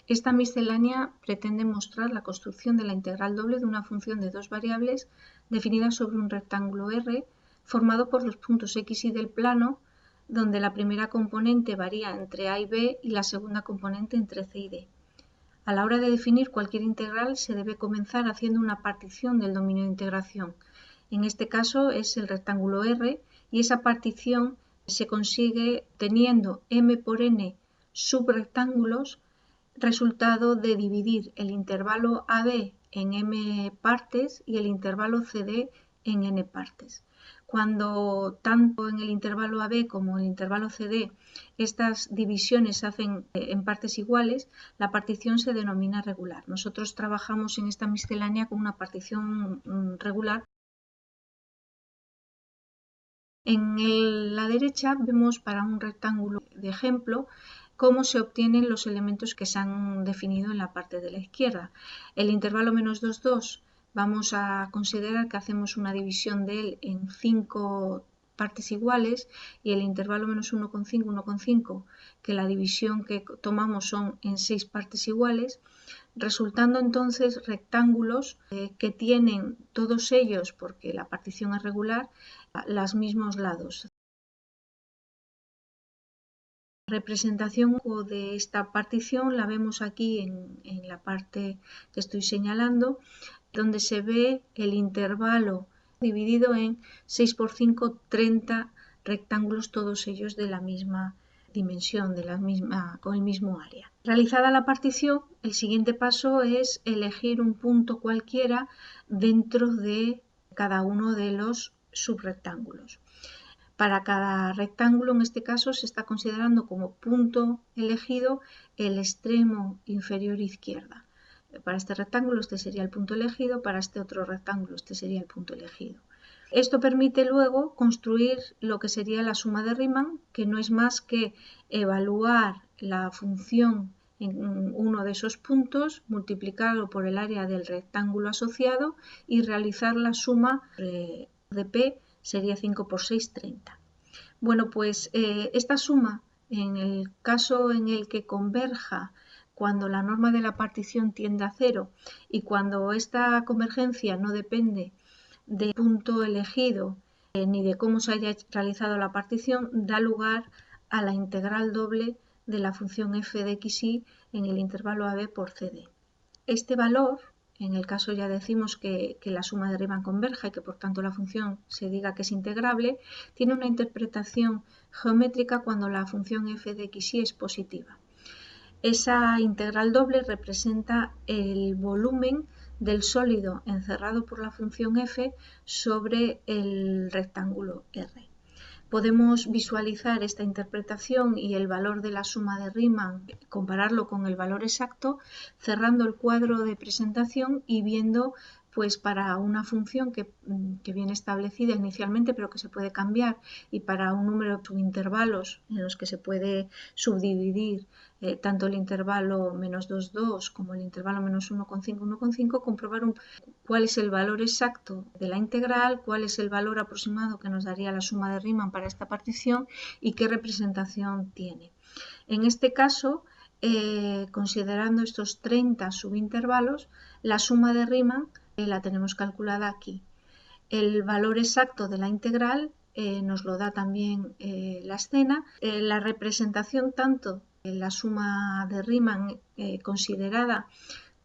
Esta miscelánea pretende mostrar la construcción de la integral doble de una función de dos variables definida sobre un rectángulo R formado por los puntos X y del plano, donde la primera componente varía entre A y B y la segunda componente entre C y D. A la hora de definir cualquier integral se debe comenzar haciendo una partición del dominio de integración. En este caso es el rectángulo R y esa partición se consigue teniendo m por n subrectángulos, resultado de dividir el intervalo AB en m partes y el intervalo CD en n partes. Cuando tanto en el intervalo AB como en el intervalo CD estas divisiones se hacen en partes iguales, la partición se denomina regular. Nosotros trabajamos en esta miscelánea con una partición regular. En la derecha vemos para un rectángulo de ejemplo cómo se obtienen los elementos que se han definido en la parte de la izquierda. El intervalo menos 2, 2, vamos a considerar que hacemos una división de él en 5 partes iguales, y el intervalo menos 1,5, 1,5, que la división que tomamos son en 6 partes iguales, resultando entonces rectángulos que tienen todos ellos, porque la partición es regular, los mismos lados. La representación de esta partición la vemos aquí en la parte que estoy señalando, donde se ve el intervalo dividido en 6 por 5, 30 rectángulos, todos ellos de la misma dimensión, con el mismo área. Realizada la partición, el siguiente paso es elegir un punto cualquiera dentro de cada uno de los subrectángulos. Para cada rectángulo, en este caso, se está considerando como punto elegido el extremo inferior izquierda. Para este rectángulo este sería el punto elegido, para este otro rectángulo este sería el punto elegido. Esto permite luego construir lo que sería la suma de Riemann, que no es más que evaluar la función en uno de esos puntos, multiplicarlo por el área del rectángulo asociado y realizar la suma de P, sería 5 por 6, 30. Bueno, pues esta suma, en el caso en el que converja cuando la norma de la partición tiende a 0 y cuando esta convergencia no depende del punto elegido ni de cómo se haya realizado la partición, da lugar a la integral doble de la función f de xy en el intervalo AB por CD. Este valor, en el caso ya decimos que la suma de Riemann converja y que por tanto la función se diga que es integrable, tiene una interpretación geométrica cuando la función f de xy es positiva. Esa integral doble representa el volumen del sólido encerrado por la función f sobre el rectángulo R. Podemos visualizar esta interpretación y el valor de la suma de Riemann, compararlo con el valor exacto, cerrando el cuadro de presentación y viendo pues para una función que viene establecida inicialmente pero que se puede cambiar, y para un número de subintervalos en los que se puede subdividir tanto el intervalo menos 2, 2 como el intervalo menos 1,5, 1,5, comprobar cuál es el valor exacto de la integral, cuál es el valor aproximado que nos daría la suma de Riemann para esta partición y qué representación tiene. En este caso, considerando estos 30 subintervalos, la suma de Riemann la tenemos calculada aquí. El valor exacto de la integral nos lo da también la escena. La representación tanto de la suma de Riemann considerada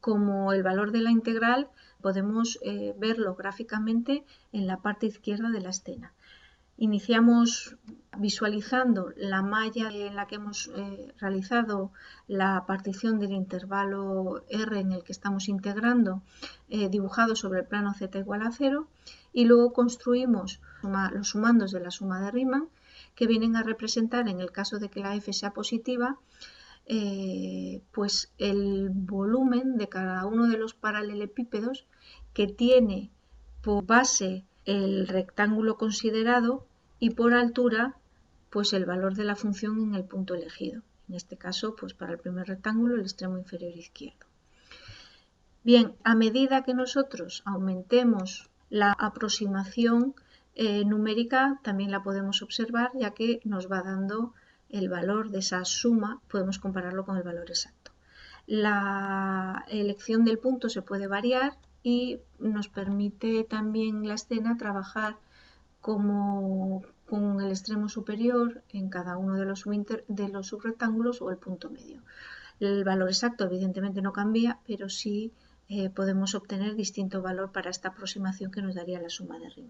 como el valor de la integral podemos verlo gráficamente en la parte izquierda de la escena. Iniciamos visualizando la malla en la que hemos realizado la partición del intervalo R en el que estamos integrando, dibujado sobre el plano z igual a 0, y luego construimos los sumandos de la suma de Riemann, que vienen a representar, en el caso de que la f sea positiva, pues el volumen de cada uno de los paralelepípedos que tiene por base el rectángulo considerado y por altura pues el valor de la función en el punto elegido. En este caso, pues para el primer rectángulo, el extremo inferior izquierdo. Bien, a medida que nosotros aumentemos la aproximación numérica, también la podemos observar, ya que nos va dando el valor de esa suma, podemos compararlo con el valor exacto. La elección del punto se puede variar y nos permite también la escena trabajar como con el extremo superior en cada uno de los subrectángulos o el punto medio. El valor exacto evidentemente no cambia, pero sí podemos obtener distinto valor para esta aproximación que nos daría la suma de rima.